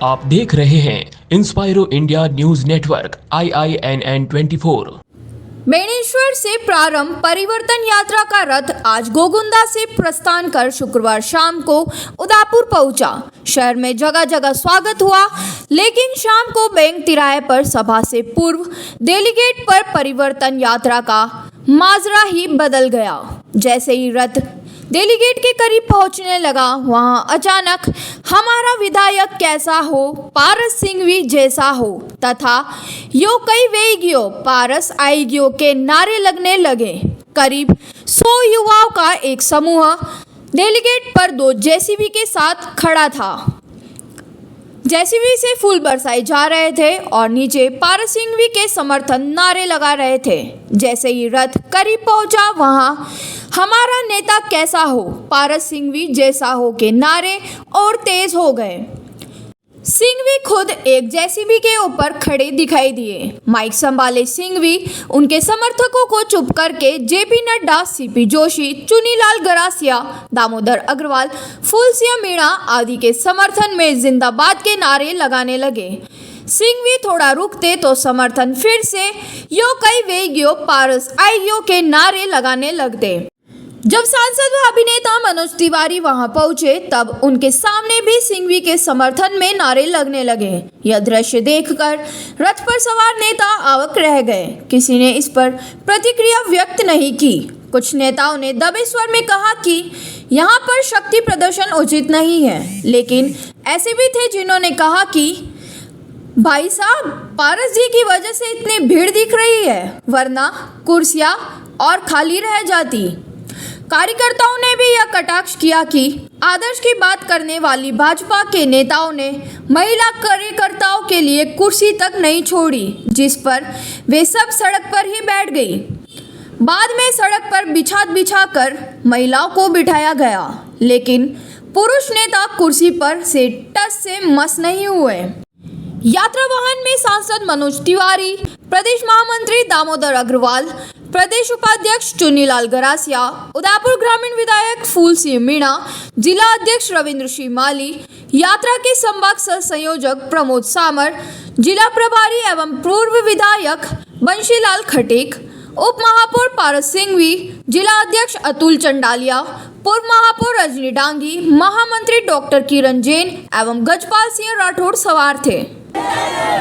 आप देख रहे हैं Inspiro India news network IINN 24। Beneshwar से प्रारंभ परिवर्तन यात्रा का रथ आज गोगुंदा से प्रस्थान कर शुक्रवार शाम को उदयपुर पहुंचा। शहर में जगह जगह स्वागत हुआ, लेकिन शाम को बैंक तिराहे पर सभा से पूर्व डेलीगेट पर परिवर्तन यात्रा का माजरा ही बदल गया। जैसे ही रथ डेलीगेट के करीब पहुंचने लगा, वहां अचानक हमारा विधायक कैसा हो, पारस सिंघवी जैसा हो तथा यो कई वेगियो पारस आएगियो के नारे लगने लगे। करीब 100 युवाओं का एक समूह डेलीगेट पर 2 जेसीबी के साथ खड़ा था। जेसीबी से फूल बरसाए जा रहे थे और नीचे पारस सिंघवी के समर्थन नारे लगा रहे थे। जैसे ही रथ करीब पहुंचा, वहां हमारा नेता कैसा हो, पारस सिंघवी जैसा हो के नारे और तेज हो गए। सिंघवी खुद एक जेसीबी के ऊपर खड़े दिखाई दिए। माइक संभाले सिंघवी उनके समर्थकों को चुप करके जेपी नड्डा, सीपी जोशी, चुनीलाल गरासिया, दामोदर अग्रवाल, फूलसिंह मीणा आदि के समर्थन में जिंदाबाद के नारे लगाने लगे। सिंघवी थोड़ा रुकते तो समर्थन फिर से यो कई वेगियो पारस आएगियो के नारे लगाने लगते। जब सांसद व अभिनेता मनोज तिवारी वहां पहुंचे, तब उनके सामने भी सिंघवी के समर्थन में नारे लगने लगे। यह दृश्य देखकर रथ पर सवार नेता अवाक रह गए। किसी ने इस पर प्रतिक्रिया व्यक्त नहीं की। कुछ नेताओं ने दबे स्वर में कहा कि यहाँ पर शक्ति प्रदर्शन उचित नहीं है, लेकिन ऐसे भी थे जिन्होंने कहा कि भाई साहब, पारस जी की वजह से इतनी भीड़ दिख रही है, वरना कुर्सियां और खाली रह जाती। कार्यकर्ताओं ने भी यह कटाक्ष किया कि आदर्श की बात करने वाली भाजपा के नेताओं ने महिला कार्यकर्ताओं के लिए कुर्सी तक नहीं छोड़ी, जिस पर वे सब सड़क पर ही बैठ गई। बाद में सड़क पर बिछा कर महिलाओं को बिठाया गया, लेकिन पुरुष नेता कुर्सी पर से टस से मस नहीं हुए। यात्रा वाहन में सांसद मनोज तिवारी, प्रदेश महामंत्री दामोदर अग्रवाल, प्रदेश उपाध्यक्ष चुनीलाल गरासिया, उदयपुर ग्रामीण विधायक फूलसिंह मीणा, जिला अध्यक्ष रविंद्र सिंह माली, यात्रा के संभाग सह संयोजक प्रमोद सामर, जिला प्रभारी एवं पूर्व विधायक बंशीलाल खटीक, उप महापौर पारस सिंघवी, जिला अध्यक्ष अतुल चंडालिया, पूर्व महापौर रजनी डांगी, महामंत्री डॉक्टर किरण जैन एवं गजपाल सिंह राठौड़ सवार थे।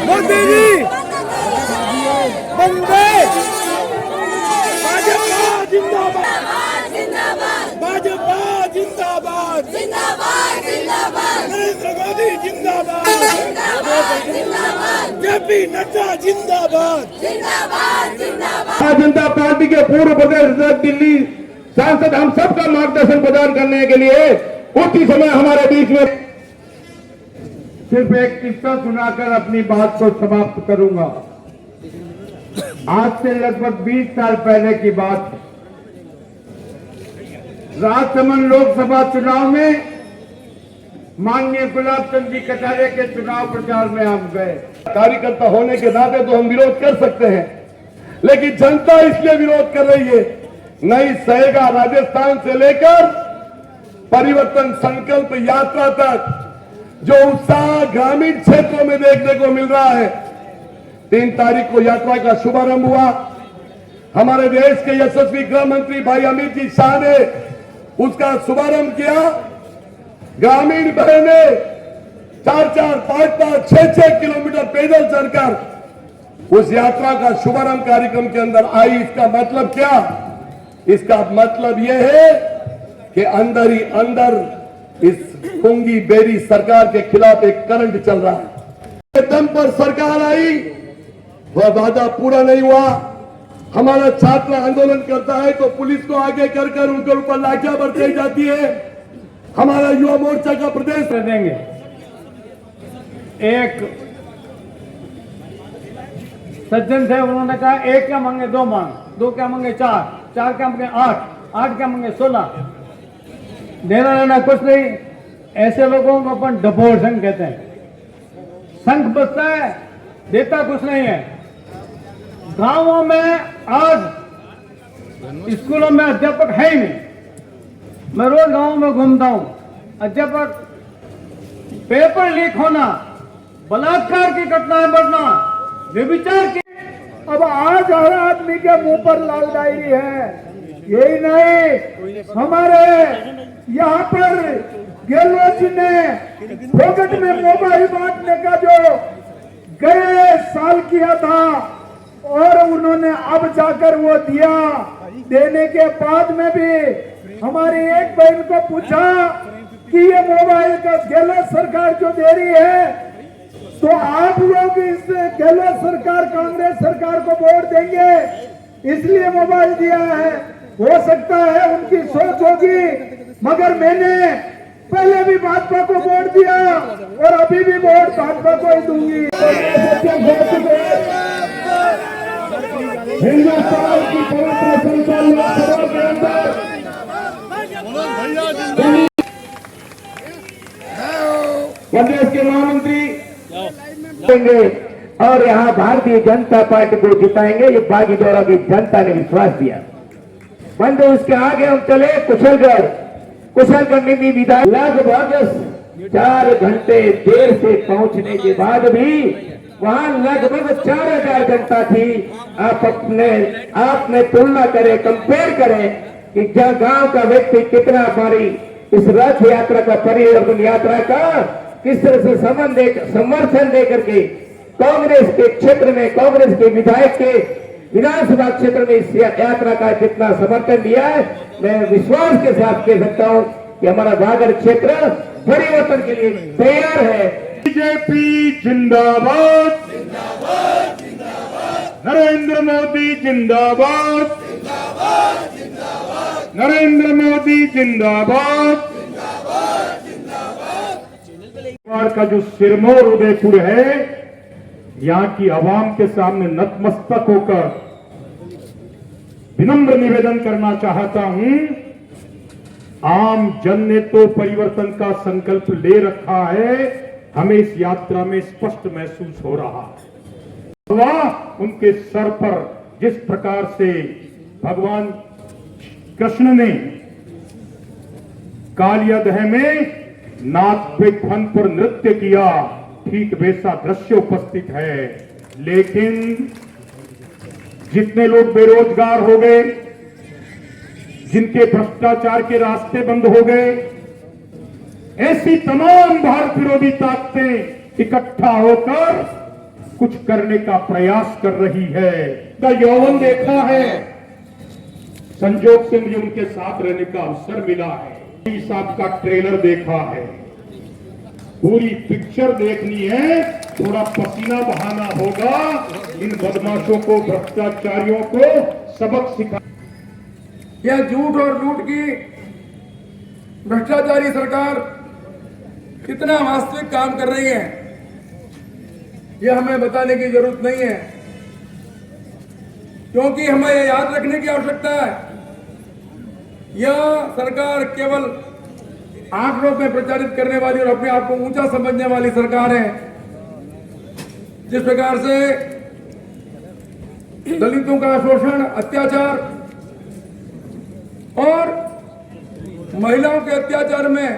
मोदी जी बंदे भाजपा जिंदाबाद, भाजपा जिंदाबाद, नरेंद्र मोदी जिंदाबाद, जेपी नड्डा जिंदाबाद। भारतीय जनता पार्टी के पूर्व प्रदेश अध्यक्ष दिल्ली सांसद हम सबका मार्गदर्शन प्रदान करने के लिए उसी समय हमारे बीच में सिर्फ एक किस्सा सुनाकर अपनी बात को समाप्त करूंगा। आज से लगभग 20 साल पहले की बात है। राजसमंद लोकसभा चुनाव में माननीय गुलाब चंद जी कटारिया के चुनाव प्रचार में हम गए। कार्यकर्ता होने के नाते तो हम विरोध कर सकते हैं, लेकिन जनता इसलिए विरोध कर रही है, नहीं सहेगा। राजस्थान से लेकर परिवर्तन संकल्प यात्रा तक जो उत्साह ग्रामीण क्षेत्रों में देखने को मिल रहा है। 3 तारीख को यात्रा का शुभारंभ हुआ। हमारे देश के यशस्वी गृह मंत्री भाई अमित जी शाह ने उसका शुभारंभ किया। ग्रामीण बहनें 4-4, 5-5, 6-6 किलोमीटर पैदल चलकर उस यात्रा का शुभारंभ कार्यक्रम के अंदर आई। इसका मतलब क्या? इसका मतलब यह है कि अंदर ही अंदर इस कुंगी बेरी सरकार के खिलाफ एक करंट चल रहा है। दम पर सरकार आई, वह वादा पूरा नहीं हुआ। हमारा छात्र आंदोलन करता है तो पुलिस को आगे कर उनके ऊपर लाठियां बरसाई जाती है। हमारा युवा मोर्चा का प्रदेश देंगे। एक सज्जन थे, उन्होंने कहा 1 क्या मांगे 2 मांग, 2 क्या मांगे 4, 4 क्या मांगे 8, 8 क्या मांगे 16। देना लेना कुछ नहीं। ऐसे लोगों को अपन डबोर संघ कहते हैं। संघ बचता है, देता कुछ नहीं है। गांवों में आज स्कूलों में अध्यापक है ही नहीं। मैं रोज गांवों में घूमता हूं। अध्यापक पेपर लीक होना बलात्कार की घटनाएं बढ़ना, व्यभिचार की। अब आज हर आदमी के मुंह पर लाल डायरी है। यही नहीं, हमारे यहाँ पर गहलोत जी ने फोकट में मोबाइल बांटने का जो गए साल किया था और उन्होंने अब जाकर वो दिया। देने के बाद में भी हमारी एक बहन को पूछा कि ये मोबाइल का गहलोत सरकार जो दे रही है, तो आप लोग इस गहलोत सरकार कांग्रेस सरकार को वोट देंगे इसलिए मोबाइल दिया है। हो सकता है उनकी सोच होगी, मगर मैंने पहले भी भाजपा को वोट दिया और अभी भी वोट भाजपा को ही दूंगी। हिंदुस्तान की पवित्र संसद लोकसभा के अंदर प्रदेश के महामंत्री देंगे और यहाँ भारतीय जनता पार्टी को जिताएंगे। ये बागी दौरा की जनता ने विश्वास दिया। बंदे उसके आगे हम चले कुशलगढ़ में भी विधायक लगभग 4 घंटे देर से पहुंचने के बाद भी वहां लगभग 4000 जनता थी। आपने तुलना करें, कंपेयर करें कि गांव का व्यक्ति कितना हमारी इस रथ यात्रा का, परिवर्तन यात्रा का किस तरह से समर्थन देकर के कांग्रेस के क्षेत्र में, कांग्रेस के विधायक के विधानसभा क्षेत्र में इस यात्रा का कितना समर्थन दिया है। मैं विश्वास के साथ कह सकता हूं कि हमारा बागर क्षेत्र परिवर्तन के लिए तैयार है। बीजेपी जिंदाबाद, नरेंद्र मोदी जिंदाबाद, नरेंद्र मोदी जिंदाबाद। का जो सिरमौर उदयपुर है, यहाँ की आवाम के सामने नतमस्तक होकर विनम्र निवेदन करना चाहता हूं। आम जन ने तो परिवर्तन का संकल्प ले रखा है, हमें इस यात्रा में स्पष्ट महसूस हो रहा है। वह उनके सर पर जिस प्रकार से भगवान कृष्ण ने कालियादह में नाथ पे खन पर नृत्य किया, ठीक वैसा दृश्य उपस्थित है। लेकिन जितने लोग बेरोजगार हो गए, जिनके भ्रष्टाचार के रास्ते बंद हो गए, ऐसी तमाम भारत विरोधी ताकतें इकट्ठा होकर कुछ करने का प्रयास कर रही है। का यौवन देखा है, संजोग से मुझे उनके साथ रहने का अवसर मिला है। साहब का ट्रेलर देखा है, पूरी पिक्चर देखनी है, थोड़ा पसीना बहाना होगा। इन बदमाशों को, भ्रष्टाचारियों को सबक सिखा। यह झूठ और लूट की भ्रष्टाचारी सरकार कितना वास्तविक काम कर रही है, यह हमें बताने की जरूरत नहीं है, क्योंकि हमें यह याद रखने की आवश्यकता है। यह सरकार केवल आंकड़ों में प्रचारित करने वाली और अपने आप को ऊंचा समझने वाली सरकार है। जिस प्रकार से दलितों का शोषण, अत्याचार और महिलाओं के अत्याचार में